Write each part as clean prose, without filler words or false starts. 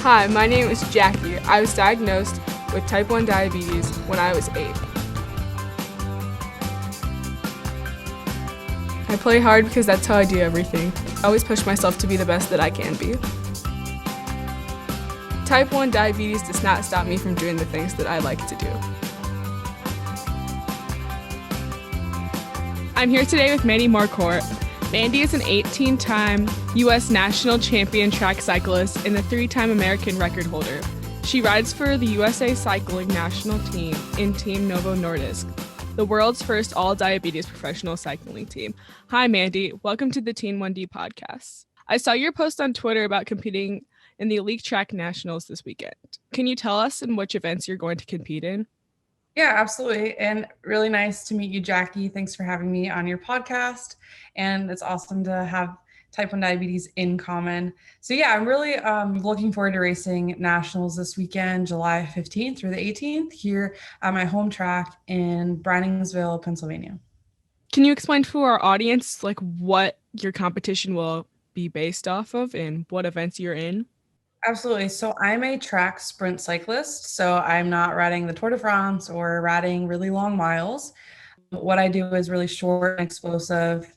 Hi, my name is Jackie. I was diagnosed with type 1 diabetes when I was 8. I play hard because that's how I do everything. I always push myself to be the best that I can be. Type 1 diabetes does not stop me from doing the things that I like to do. I'm here today with Mandy Marquardt. Mandy is an 18-time U.S. national champion track cyclist and a 3-time American record holder. She rides for the USA Cycling national team in Team Novo Nordisk, the world's first all-diabetes professional cycling team. Hi, Mandy. Welcome to the Teen 1D podcast. I saw your post on Twitter about competing in the Elite Track Nationals this weekend. Can you tell us in which events you're going to compete in? Yeah, absolutely. And really nice to meet you, Jackie. Thanks for having me on your podcast. And it's awesome to have type 1 diabetes in common. So yeah, I'm really looking forward to racing nationals this weekend, July 15th through the 18th here at my home track in Browningsville, Pennsylvania. Can you explain to our audience what your competition will be based off of and what events you're in? Absolutely. So I'm a track sprint cyclist. So I'm not riding the Tour de France or riding really long miles. What I do is really short and explosive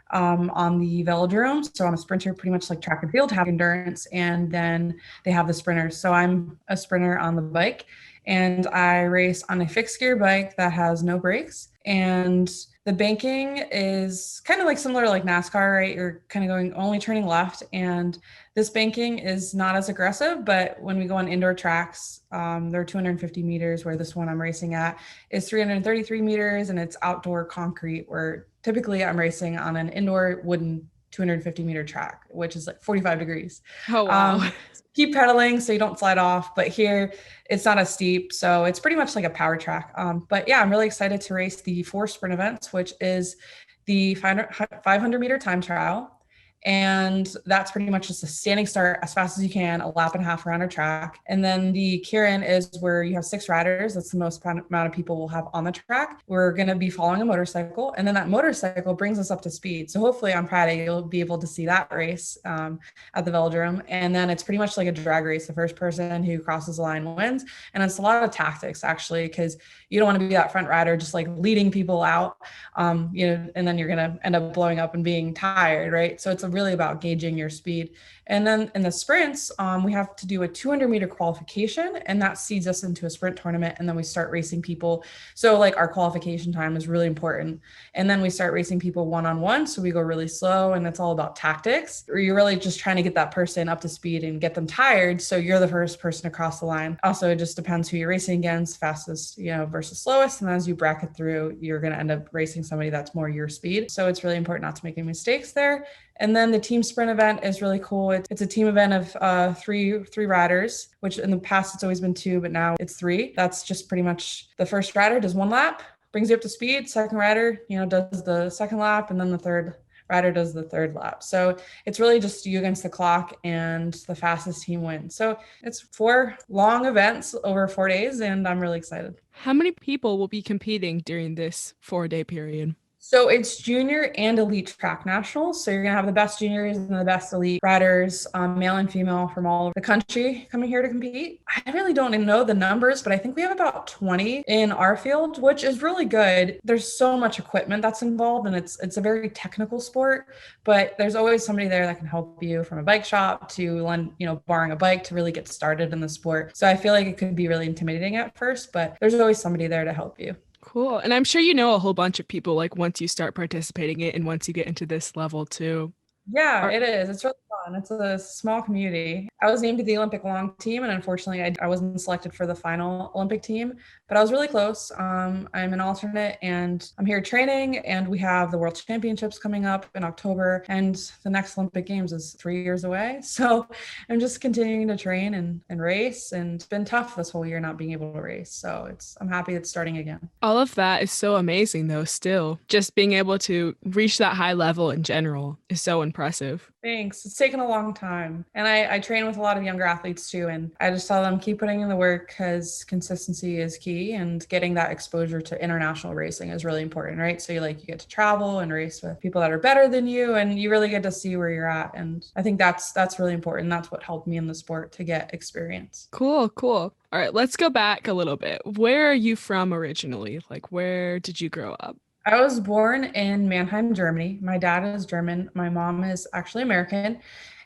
on the velodrome. So I'm a sprinter, pretty much like track and field, have endurance, and then they have the sprinters. So I'm a sprinter on the bike, and I race on a fixed gear bike that has no brakes. And the banking is kind of like similar to like NASCAR, right? You're kind of going only turning left, and this banking is not as aggressive, but when we go on indoor tracks, they're 250 meters, where this one I'm racing at is 333 meters, and it's outdoor concrete, where typically I'm racing on an indoor wooden 250 meter track, which is like 45 degrees. Oh, wow. Keep pedaling so you don't slide off, but here it's not as steep. So it's pretty much like a power track. But yeah, I'm really excited to race the 4 sprint events, which is the 500 meter time trial. And that's pretty much just a standing start as fast as you can, a lap and a half around our track. And then the Kieran is where you have 6 riders. That's the most amount of people we'll have on the track. We're going to be following a motorcycle, and then that motorcycle brings us up to speed. So hopefully on Friday, you'll be able to see that race at the velodrome. And then it's pretty much like a drag race. The first person who crosses the line wins. And it's a lot of tactics, actually, because you don't want to be that front rider just like leading people out, and then you're going to end up blowing up and being tired, right? So it's really about gauging your speed. And then in the sprints, we have to do a 200 meter qualification, and that seeds us into a sprint tournament. And then we start racing people. So like our qualification time is really important. And then we start racing people one-on-one. So we go really slow, and it's all about tactics, or you're really just trying to get that person up to speed and get them tired. So you're the first person to cross the line. Also, it just depends who you're racing against, fastest, versus slowest. And as you bracket through, you're going to end up racing somebody that's more your speed. So it's really important not to make any mistakes there. And then the team sprint event is really cool. It's a team event of three riders, which in the past it's always been 2, but now it's 3. That's just pretty much the first rider does 1 lap, brings you up to speed. Second rider, does the second lap, and then the third rider does the third lap. So it's really just you against the clock, and the fastest team wins. So it's 4 long events over 4 days, and I'm really excited. How many people will be competing during this 4-day period? So it's junior and elite track nationals. So you're going to have the best juniors and the best elite riders, male and female, from all over the country coming here to compete. I really don't know the numbers, but I think we have about 20 in our field, which is really good. There's so much equipment that's involved, and it's a very technical sport, but there's always somebody there that can help you, from a bike shop to lend, borrowing a bike to really get started in the sport. So I feel like it could be really intimidating at first, but there's always somebody there to help you. Cool. And I'm sure you know a whole bunch of people once you start participating in it and once you get into this level too. Yeah, it is. It's really fun. It's a small community. I was named to the Olympic long team, and unfortunately, I wasn't selected for the final Olympic team, but I was really close. I'm an alternate, and I'm here training, and we have the World Championships coming up in October, and the next Olympic Games is 3 years away. So I'm just continuing to train and race, and it's been tough this whole year not being able to race. So I'm happy it's starting again. All of that is so amazing, though. Still, just being able to reach that high level in general is so impressive. Thanks. It's taken a long time. And I train with a lot of younger athletes too. And I just tell them keep putting in the work because consistency is key and getting that exposure to international racing is really important, right? So you get to travel and race with people that are better than you and you really get to see where you're at. And I think that's really important. That's what helped me in the sport to get experience. Cool, cool. All right, let's go back a little bit. Where are you from originally? Like, where did you grow up? I was born in Mannheim, Germany. My dad is German. My mom is actually American.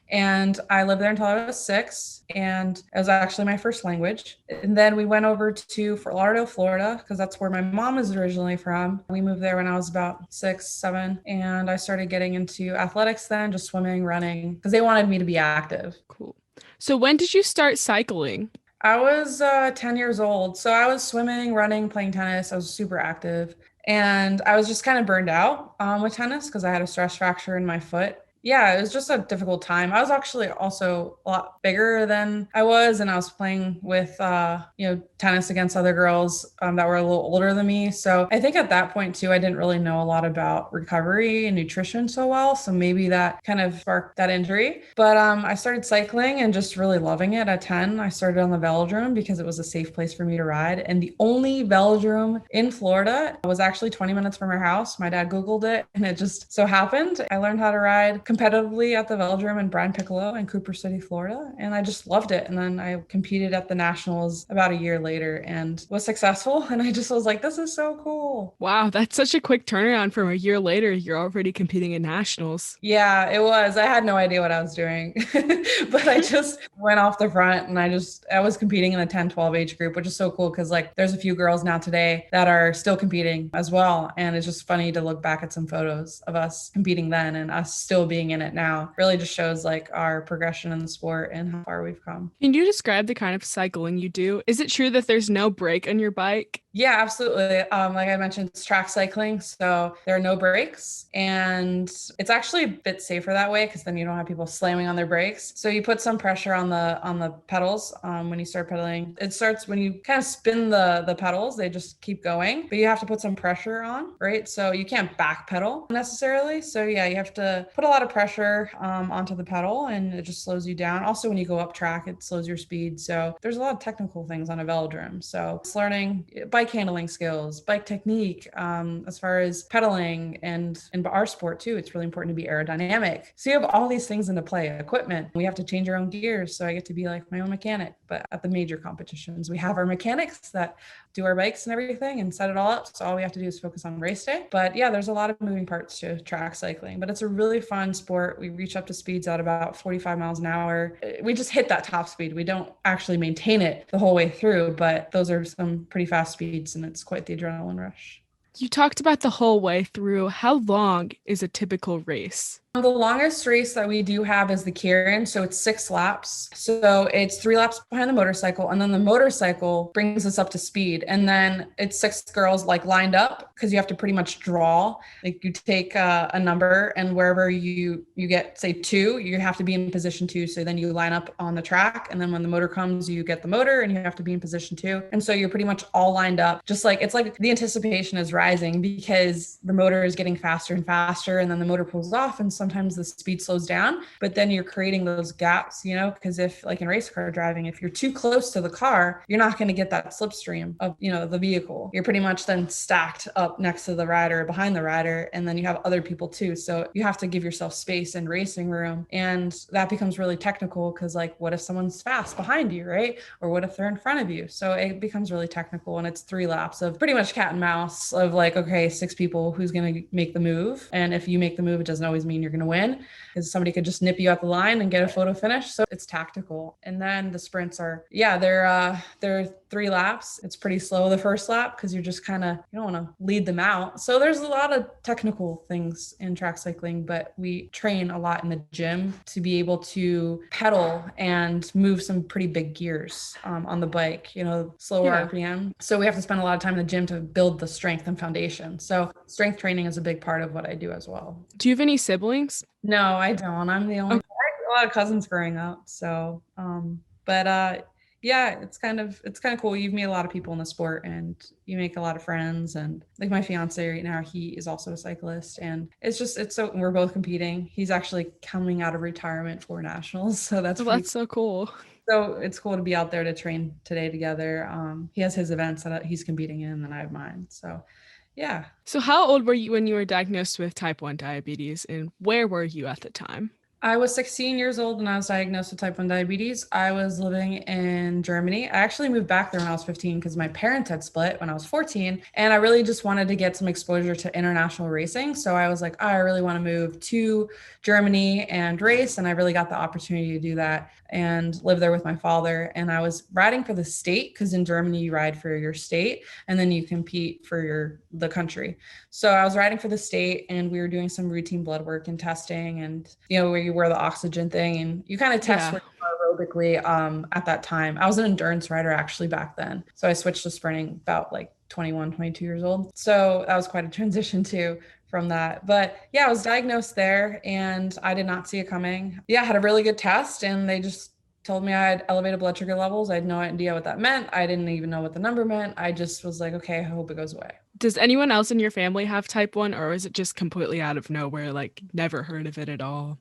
And I lived there until I was 6. And it was actually my first language. And then we went over to Fort Lauderdale, Florida, because that's where my mom is originally from. We moved there when I was about 6, 7. And I started getting into athletics then, just swimming, running, because they wanted me to be active. Cool. So when did you start cycling? I was 10 years old. So I was swimming, running, playing tennis. I was super active. And I was just kind of burned out with tennis because I had a stress fracture in my foot. Yeah, it was just a difficult time. I was actually also a lot bigger than I was, and I was playing with, tennis against other girls that were a little older than me. So I think at that point too, I didn't really know a lot about recovery and nutrition so well. So maybe that kind of sparked that injury. But I started cycling and just really loving it at 10. I started on the velodrome because it was a safe place for me to ride. And the only velodrome in Florida was actually 20 minutes from our house. My dad Googled it and it just so happened. I learned how to ride competitively at the velodrome in Bryan Piccolo in Cooper City, Florida. And I just loved it. And then I competed at the nationals about a year later and was successful. And I just was like, this is so cool. Wow, that's such a quick turnaround from a year later. You're already competing in nationals. Yeah, it was. I had no idea what I was doing, but I just went off the front and I was competing in the 10, 12 age group, which is so cool because there's a few girls now today that are still competing as well. And it's just funny to look back at some photos of us competing then and us still being in it now. Really just shows our progression in the sport and how far we've come. Can you describe the kind of cycling you do? Is it true that there's no brake on your bike? Yeah, absolutely. Like I mentioned, it's track cycling. So there are no brakes and it's actually a bit safer that way because then you don't have people slamming on their brakes. So you put some pressure on the pedals when you start pedaling. It starts when you kind of spin the pedals, they just keep going, but you have to put some pressure on, right? So you can't back pedal necessarily. So yeah, you have to put a lot of pressure onto the pedal and it just slows you down. Also, when you go up track, it slows your speed. So there's a lot of technical things on a velodrome. So it's learning bike handling skills, bike technique, as far as pedaling and in our sport too, it's really important to be aerodynamic. So you have all these things into play, equipment. We have to change our own gears. So I get to be like my own mechanic, but at the major competitions, we have our mechanics that do our bikes and everything and set it all up. So all we have to do is focus on race day. But yeah, there's a lot of moving parts to track cycling, but it's a really fun sport. We reach up to speeds at about 45 miles an hour. We just hit that top speed. We don't actually maintain it the whole way through, but those are some pretty fast speeds and it's quite the adrenaline rush. You talked about the whole way through. How long is a typical race? The longest race that we do have is the Kieran. So it's 6 laps. So it's 3 laps behind the motorcycle. And then the motorcycle brings us up to speed. And then it's 6 girls lined up because you have to pretty much draw. You take a number and wherever you get, say 2, you have to be in position 2. So then you line up on the track. And then when the motor comes, you get the motor and you have to be in position 2. And so you're pretty much all lined up. It's like the anticipation is rising because the motor is getting faster and faster. And then the motor pulls off and sometimes the speed slows down, but then you're creating those gaps, because if in race car driving, if you're too close to the car, you're not going to get that slipstream of, the vehicle. You're pretty much then stacked up next to the rider, behind the rider, and then you have other people too. So you have to give yourself space and racing room. And that becomes really technical because what if someone's fast behind you, right? Or what if they're in front of you? So it becomes really technical and it's 3 laps of pretty much cat and mouse of okay, 6 people, who's going to make the move? And if you make the move, it doesn't always mean you're going to win because somebody could just nip you at the line and get a photo finish. So it's tactical. And then the sprints are, they're 3 laps. It's pretty slow the first lap because you're just you don't want to lead them out. So there's a lot of technical things in track cycling, but we train a lot in the gym to be able to pedal and move some pretty big gears on the bike, slower RPM. So we have to spend a lot of time in the gym to build the strength and foundation. So strength training is a big part of what I do as well. Do you have any siblings? No, I don't. I'm the only, I had a lot of cousins growing up. So, yeah, it's kind of cool. You've met a lot of people in the sport and you make a lot of friends. And like my fiance right now, he is also a cyclist, and it's so we're both competing. He's actually coming out of retirement for nationals, so that's Oh, pretty. that's so cool. So it's cool to be out there to train today together. He has his events that he's competing in, and I have mine. So yeah. So, how old were you when you were diagnosed with type 1 diabetes, and where were you at the time? I was 16 years old when I was diagnosed with type 1 diabetes. I was living in Germany. I actually moved back there when I was 15 because my parents had split when I was 14. And I really just wanted to get some exposure to international racing. So I was like, oh, I really want to move to Germany and race. And I really got the opportunity to do that and live there with my father. And I was riding for the state because in Germany, you ride for your state and then you compete for the country. So I was riding for the state and we were doing some routine blood work and testing and, where you wear the oxygen thing and you kind of test Yeah. where you are aerobically at that time. I was an endurance rider actually back then. So I switched to sprinting about like 21, 22 years old. So that was quite a transition too from that. But yeah, I was diagnosed there and I did not see it coming. Yeah, I had a really good test and they just told me I had elevated blood sugar levels. I had no idea what that meant. I didn't even know what the number meant. I just was like, okay, I hope it goes away. Does anyone else in your family have type 1, or is it just completely out of nowhere, like never heard of it at all?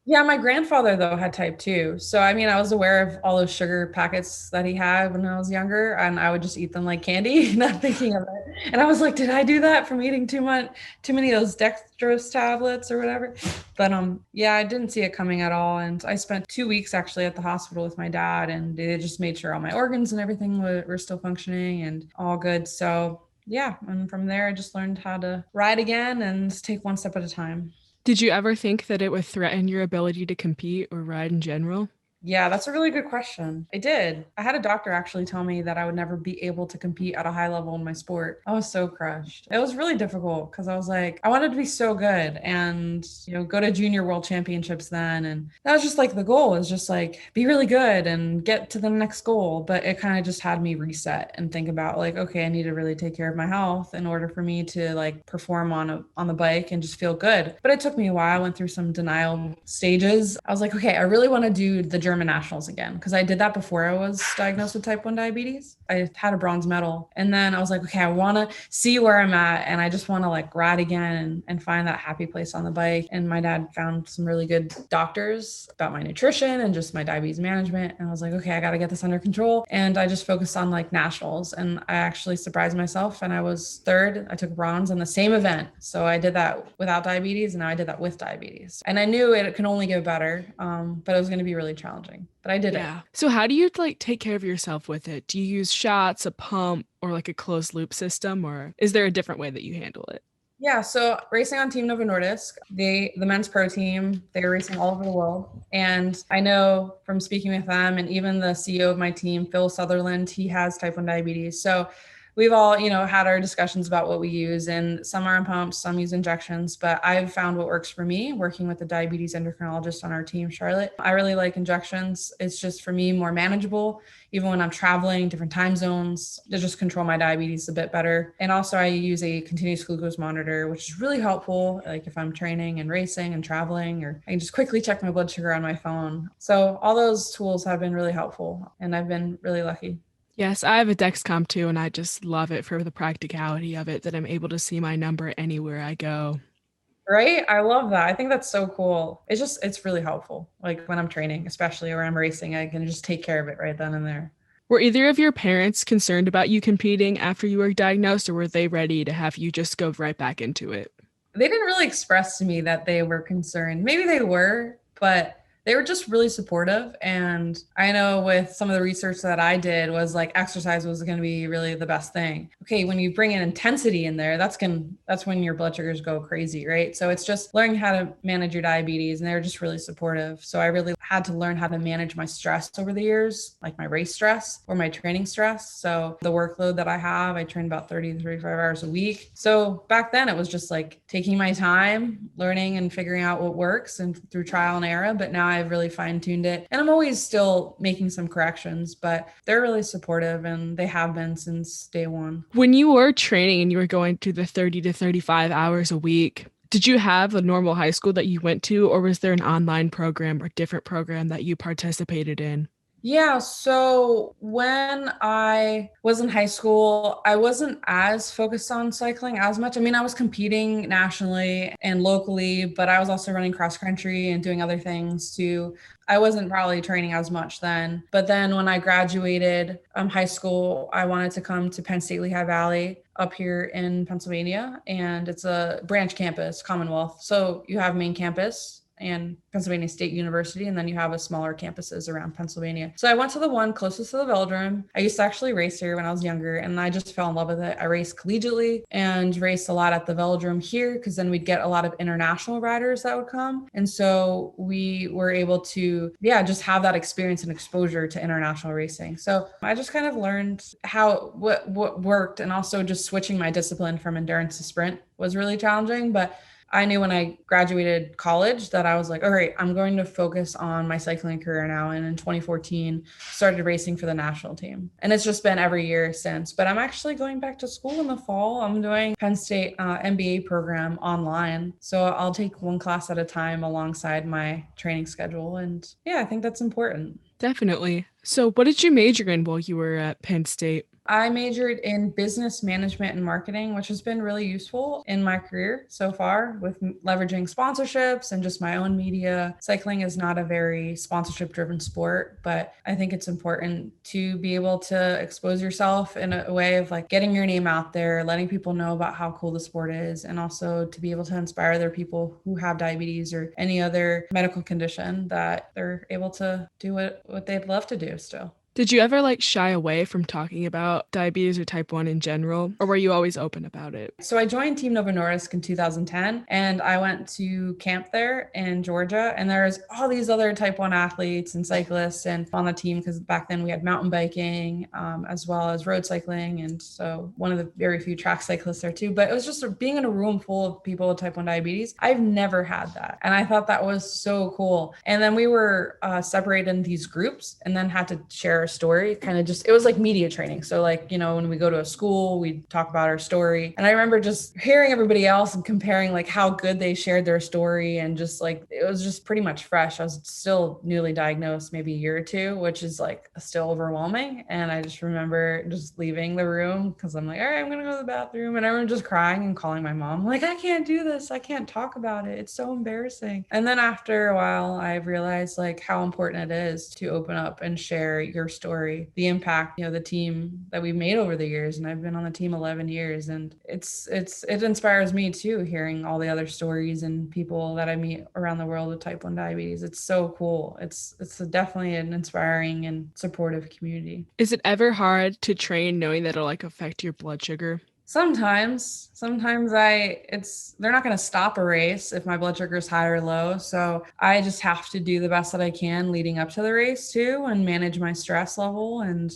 Yeah, my grandfather though had type 2. So I mean, I was aware of all those sugar packets that he had when I was younger, and I would just eat them like candy, not thinking of it. And I was like, did I do that from eating too many of those dextrose tablets or whatever? But yeah, I didn't see it coming at all. And I spent 2 weeks actually at the hospital with my dad, and they just made sure all my organs and everything were still functioning and all good. So yeah, and from there I just learned how to ride again and take one step at a time. Did you ever think that it would threaten your ability to compete or ride in general? Yeah, that's a really good question. I did. I had a doctor actually tell me that I would never be able to compete at a high level in my sport. I was so crushed. It was really difficult because I was like, I wanted to be so good and, go to junior world championships then. And that was just like the goal is just like be really good and get to the next goal. But it kind of just had me reset and think about like, okay, I need to really take care of my health in order for me to like perform on the bike and just feel good. But it took me a while. I went through some denial stages. I was like, okay, I really want to do the German nationals again because I did that before I was diagnosed with type 1 diabetes. I had a bronze medal. And then I was like, okay, I want to see where I'm at. And I just want to like ride again and find that happy place on the bike. And my dad found some really good doctors about my nutrition and just my diabetes management. And I was like, okay, I got to get this under control. And I just focused on like nationals. And I actually surprised myself. And I was third. I took bronze in the same event. So I did that without diabetes. And now I did that with diabetes. And I knew it can only get better, but it was going to be really challenging. But I did it. Yeah. So how do you like take care of yourself with it? Do you use shots, a pump, or like a closed loop system, or is there a different way that you handle it? Yeah, so racing on Team Novo Nordisk, the men's pro team, they're racing all over the world. And I know from speaking with them and even the CEO of my team, Phil Sutherland, he has type 1 diabetes. So we've all, had our discussions about what we use, and some are on pumps, some use injections, but I've found what works for me working with the diabetes endocrinologist on our team, Charlotte. I really like injections. It's just for me more manageable, even when I'm traveling different time zones, to just control my diabetes a bit better. And also I use a continuous glucose monitor, which is really helpful. Like if I'm training and racing and traveling, or I can just quickly check my blood sugar on my phone. So all those tools have been really helpful and I've been really lucky. Yes, I have a Dexcom too, and I just love it for the practicality of it that I'm able to see my number anywhere I go. Right? I love that. I think that's so cool. It's really helpful. Like when I'm training, especially or I'm racing, I can just take care of it right then and there. Were either of your parents concerned about you competing after you were diagnosed, or were they ready to have you just go right back into it? They didn't really express to me that they were concerned. Maybe they were, but they were just really supportive. And I know with some of the research that I did was like exercise was going to be really the best thing. Okay, when you bring in intensity in there, that's when your blood sugars go crazy, right? So it's just learning how to manage your diabetes, and they were just really supportive. So I really had to learn how to manage my stress over the years, like my race stress or my training stress. So the workload that I have, I train about 30 to 35 hours a week. So back then it was just like taking my time, learning and figuring out what works and through trial and error. But now I've really fine-tuned it. And I'm always still making some corrections, but they're really supportive and they have been since day one. When you were training and you were going to the 30 to 35 hours a week, did you have a normal high school that you went to, or was there an online program or different program that you participated in? Yeah, so when I was in high school, I wasn't as focused on cycling as much. I mean, I was competing nationally and locally, but I was also running cross country and doing other things too. I wasn't probably training as much then. But then when I graduated high school, I wanted to come to Penn State Lehigh Valley up here in Pennsylvania, and it's a branch campus, Commonwealth. So you have main campus and Pennsylvania State University, and then you have a smaller campuses around Pennsylvania. So I went to the one closest to the velodrome. I used to actually race here when I was younger, and I just fell in love with it. I raced collegiately and raced a lot at the velodrome here because then we'd get a lot of international riders that would come. And so we were able to, yeah, just have that experience and exposure to international racing. So I just kind of learned how what worked, and also just switching my discipline from endurance to sprint was really challenging. But I knew when I graduated college that I was like, all right, I'm going to focus on my cycling career now. And in 2014, started racing for the national team. And it's just been every year since. But I'm actually going back to school in the fall. I'm doing Penn State MBA program online. So I'll take one class at a time alongside my training schedule. And yeah, I think that's important. Definitely. So, what did you major in while you were at Penn State? I majored in business management and marketing, which has been really useful in my career so far with leveraging sponsorships and just my own media. Cycling is not a very sponsorship driven sport, but I think it's important to be able to expose yourself in a way of like getting your name out there, letting people know about how cool the sport is, and also to be able to inspire other people who have diabetes or any other medical condition that they're able to do what they'd love to do still. Did you ever like shy away from talking about diabetes or type 1 in general, or were you always open about it? So I joined Team Novo Nordisk in 2010, and I went to camp there in Georgia. And there's all these other type 1 athletes and cyclists and on the team, because back then we had mountain biking as well as road cycling. And so one of the very few track cyclists there too. But it was just being in a room full of people with type 1 diabetes. I've never had that. And I thought that was so cool. And then we were separated in these groups and then had to share our story. Kind of just, it was like media training. So like, when we go to a school, we talk about our story. And I remember just hearing everybody else and comparing like how good they shared their story. And just like, it was just pretty much fresh. I was still newly diagnosed, maybe a year or two, which is like still overwhelming. And I just remember just leaving the room because I'm like, all right, I'm going to go to the bathroom. And I remember just crying and calling my mom, like, I can't do this. I can't talk about it. It's so embarrassing. And then after a while, I realized like how important it is to open up and share your story, the impact, the team that we've made over the years. And I've been on the team 11 years, and it inspires me too, hearing all the other stories and people that I meet around the world with type 1 diabetes. It's so cool. It's definitely an inspiring and supportive community. Is it ever hard to train knowing that it'll like affect your blood sugar? Sometimes they're not going to stop a race if my blood sugar is high or low. So I just have to do the best that I can leading up to the race too, and manage my stress level, and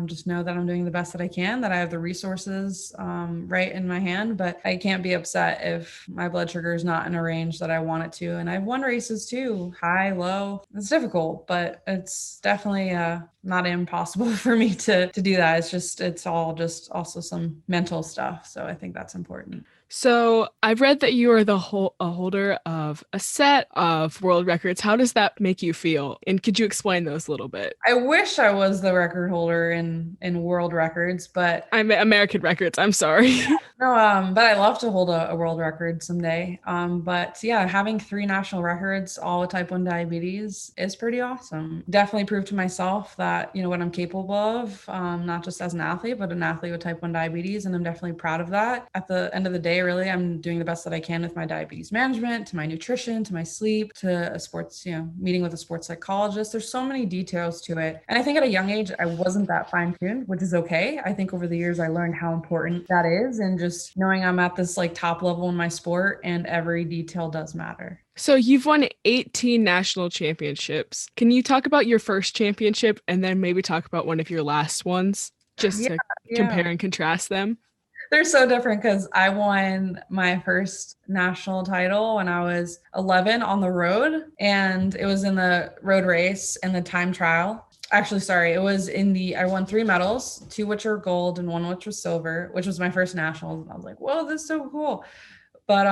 just know that I'm doing the best that I can, that I have the resources right in my hand. But I can't be upset if my blood sugar is not in a range that I want it to. And I've won races too, high, low. It's difficult, but it's definitely not impossible for me to do that. It's all just also some mental stuff. So I think that's important. So I've read that you are a holder of a set of world records. How does that make you feel? And could you explain those a little bit? I wish I was the record holder in world records, but I'm American records. I'm sorry. no, but I love to hold a world record someday. But yeah, having 3 national records, all with type 1 diabetes, is pretty awesome. Definitely proved to myself that, what I'm capable of, not just as an athlete, but an athlete with type 1 diabetes. And I'm definitely proud of that. At the end of the day, really, I'm doing the best that I can with my diabetes management, to my nutrition, to my sleep, to a sports, meeting with a sports psychologist. There's so many details to it. And I think at a young age, I wasn't that fine-tuned, which is okay. I think over the years, I learned how important that is. And just knowing I'm at this like top level in my sport, and every detail does matter. So you've won 18 national championships. Can you talk about your first championship and then maybe talk about one of your last ones, just Yeah, to yeah. compare and contrast them? They're so different because I won my first national title when I was 11 on the road, and it was in the road race and the time trial. Actually, sorry, I won 3 medals, 2 which are gold and 1 which was silver, which was my first nationals. And I was like, whoa, this is so cool. But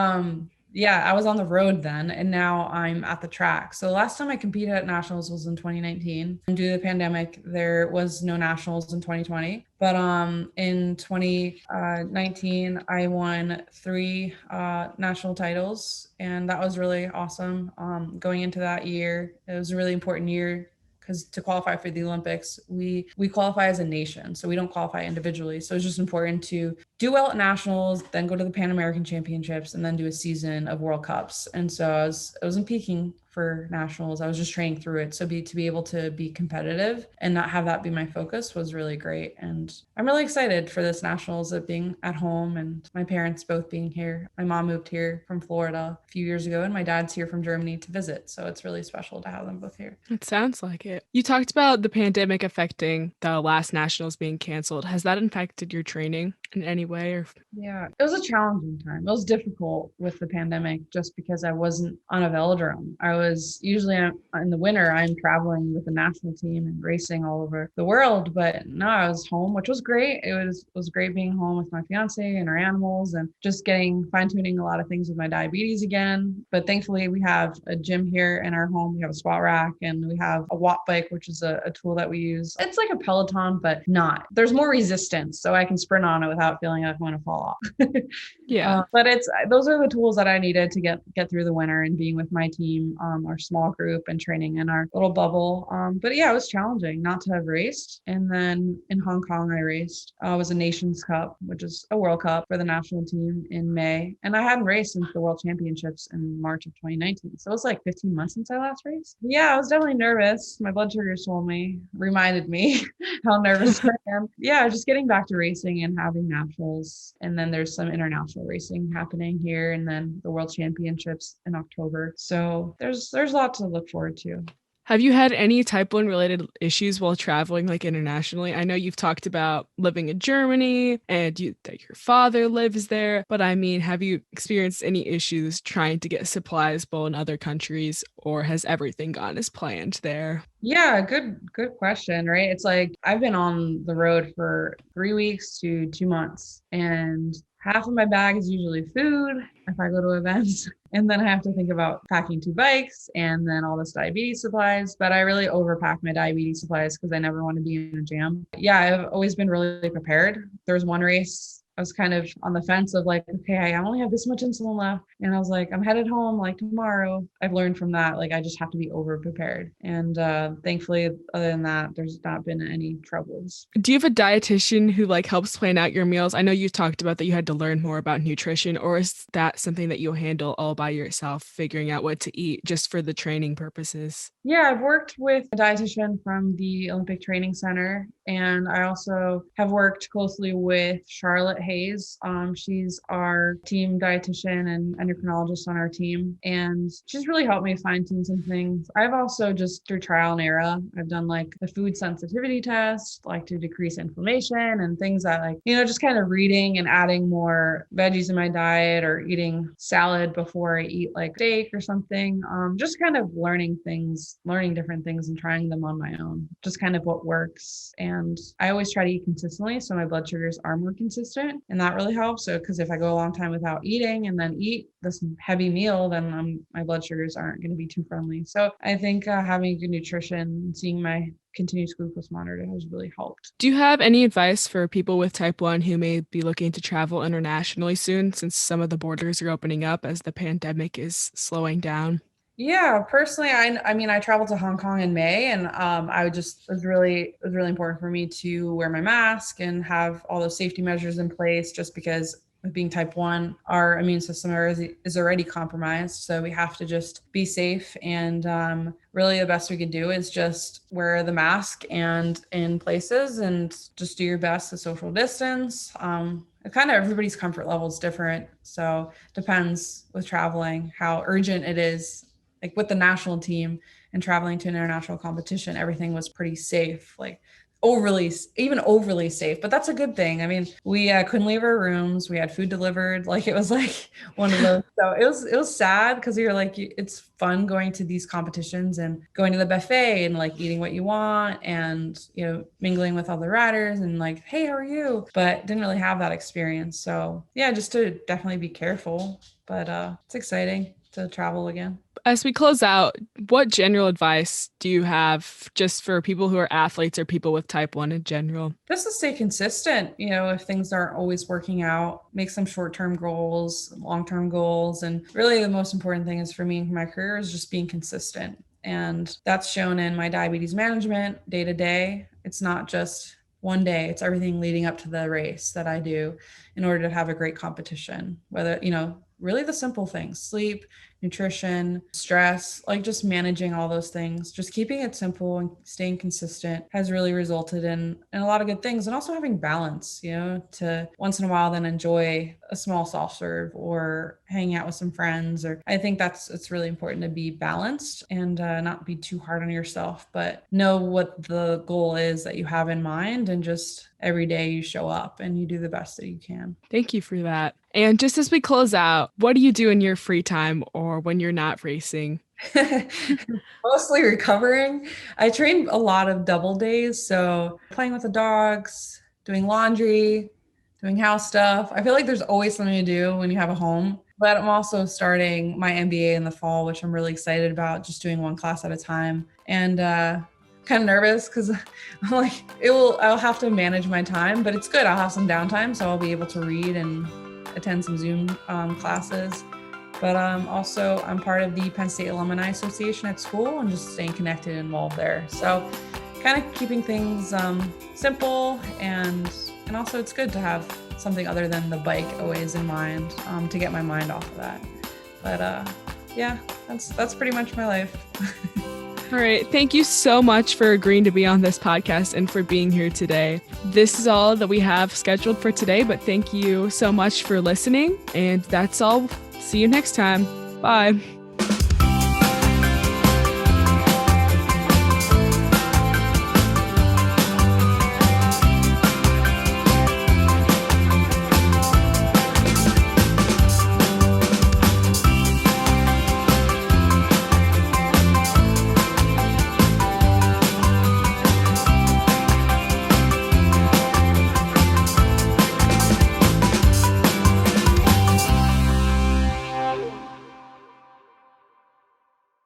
yeah, I was on the road then, and now I'm at the track. So last time I competed at nationals was in 2019. Due to the pandemic, there was no nationals in 2020. But in 2019, I won three national titles, and that was really awesome. Going into that year, it was a really important year because to qualify for the Olympics, we qualify as a nation, so we don't qualify individually. So it's just important to do well at nationals, then go to the Pan American Championships, and then do a season of World Cups. And so I wasn't peaking for nationals. I was just training through it. So to be able to be competitive and not have that be my focus was really great. And I'm really excited for this nationals of being at home and my parents both being here. My mom moved here from Florida a few years ago, and my dad's here from Germany to visit. So it's really special to have them both here. It sounds like it. You talked about the pandemic affecting the last nationals being canceled. Has that affected your training in any way? Or Yeah, it was a challenging time. It was difficult with the pandemic just because I wasn't on a velodrome. I was usually in the winter, I'm traveling with the national team and racing all over the world. But no, I was home, which was great. It was great being home with my fiance and our animals and just getting fine tuning a lot of things with my diabetes again. But thankfully, we have a gym here in our home. We have a squat rack and we have a watt bike, which is a tool that we use. It's like a Peloton, but not. There's more resistance, so I can sprint on it without feeling like I'm going to fall off. yeah. But it's those are the tools that I needed to get through the winter and being with my team, our small group and training in our little bubble. But yeah, it was challenging not to have raced. And then in Hong Kong, I raced. It was a Nations Cup, which is a World Cup for the national team in May. And I hadn't raced since the World Championships in March of 2019. So it was like 15 months since I last raced. Yeah, I was definitely nervous. My blood sugars reminded me how nervous I am. Yeah, just getting back to racing and having nationals. And then there's some international racing happening here and then the World Championships in October. So there's a lot to look forward to. Have you had any type 1 related issues while traveling like internationally? I know you've talked about living in Germany and that your father lives there, but I mean, have you experienced any issues trying to get supplies while in other countries, or has everything gone as planned there? Yeah, good question, right? It's like I've been on the road for 3 weeks to 2 months, and half of my bag is usually food if I go to events. And then I have to think about packing two bikes and then all this diabetes supplies. But I really overpack my diabetes supplies because I never want to be in a jam. Yeah, I've always been really prepared. There was one race I was kind of on the fence of like, okay, I only have this much insulin left. And I was like, I'm headed home like tomorrow. I've learned from that, like, I just have to be over prepared. And thankfully, other than that, there's not been any troubles. Do you have a dietitian who like helps plan out your meals? I know you talked about that you had to learn more about nutrition, or is that something that you'll handle all by yourself, figuring out what to eat just for the training purposes? Yeah, I've worked with a dietitian from the Olympic Training Center, and I also have worked closely with Charlotte Hayes. She's our team dietitian and endocrinologist on our team, and she's really helped me fine tune some things. I've also just through trial and error, I've done like the food sensitivity test, like to decrease inflammation and things that like, just kind of reading and adding more veggies in my diet or eating salad before I eat like steak or something. Just kind of learning different things and trying them on my own, just kind of what works. And I always try to eat consistently, so my blood sugars are more consistent, and that really helps. So because if I go a long time without eating and then eat this heavy meal, then my blood sugars aren't going to be too friendly. So I think having good nutrition, seeing my continuous glucose monitor has really helped. Do you have any advice for people with type 1 who may be looking to travel internationally soon, since some of the borders are opening up as the pandemic is slowing down? Yeah, personally, I mean, I traveled to Hong Kong in May, and it was really important for me to wear my mask and have all those safety measures in place, just because with being type 1, our immune system is already compromised. So we have to just be safe. And really the best we can do is just wear the mask and in places and just do your best to social distance. Kind of everybody's comfort level is different. So depends with traveling, how urgent it is. Like with the national team and traveling to an international competition, everything was pretty safe. Like overly safe, but that's a good thing. I mean, we couldn't leave our rooms. We had food delivered. Like it was like one of those. So it was sad because you're like, it's fun going to these competitions and going to the buffet and like eating what you want and, mingling with other riders and like, hey, how are you? But didn't really have that experience. So yeah, just to definitely be careful. but it's exciting to travel again. As we close out, what general advice do you have just for people who are athletes or people with type 1 in general? Just to stay consistent, if things aren't always working out, make some short-term goals, long-term goals. And really the most important thing is for me in my career is just being consistent. And that's shown in my diabetes management day to day. It's not just one day, it's everything leading up to the race that I do in order to have a great competition, whether, really the simple things, sleep, nutrition, stress, like just managing all those things, just keeping it simple and staying consistent has really resulted in a lot of good things. And also having balance, to once in a while then enjoy a small soft serve or hang out with some friends. Or I think it's really important to be balanced and not be too hard on yourself, but know what the goal is that you have in mind, and just every day you show up and you do the best that you can. Thank you for that. And just as we close out, what do you do in your free time or when you're not racing? Mostly recovering. I train a lot of double days. So playing with the dogs, doing laundry, doing house stuff. I feel like there's always something to do when you have a home. But I'm also starting my MBA in the fall, which I'm really excited about, just doing one class at a time. And kind of nervous because I'm like, I'll have to manage my time, but it's good. I'll have some downtime, so I'll be able to read and attend some Zoom classes. But also I'm part of the Penn State Alumni Association at school and just staying connected and involved there. So kind of keeping things simple, and also it's good to have something other than the bike always in mind to get my mind off of that. But yeah, that's pretty much my life. All right. Thank you so much for agreeing to be on this podcast and for being here today. This is all that we have scheduled for today, but thank you so much for listening. And that's all. See you next time. Bye.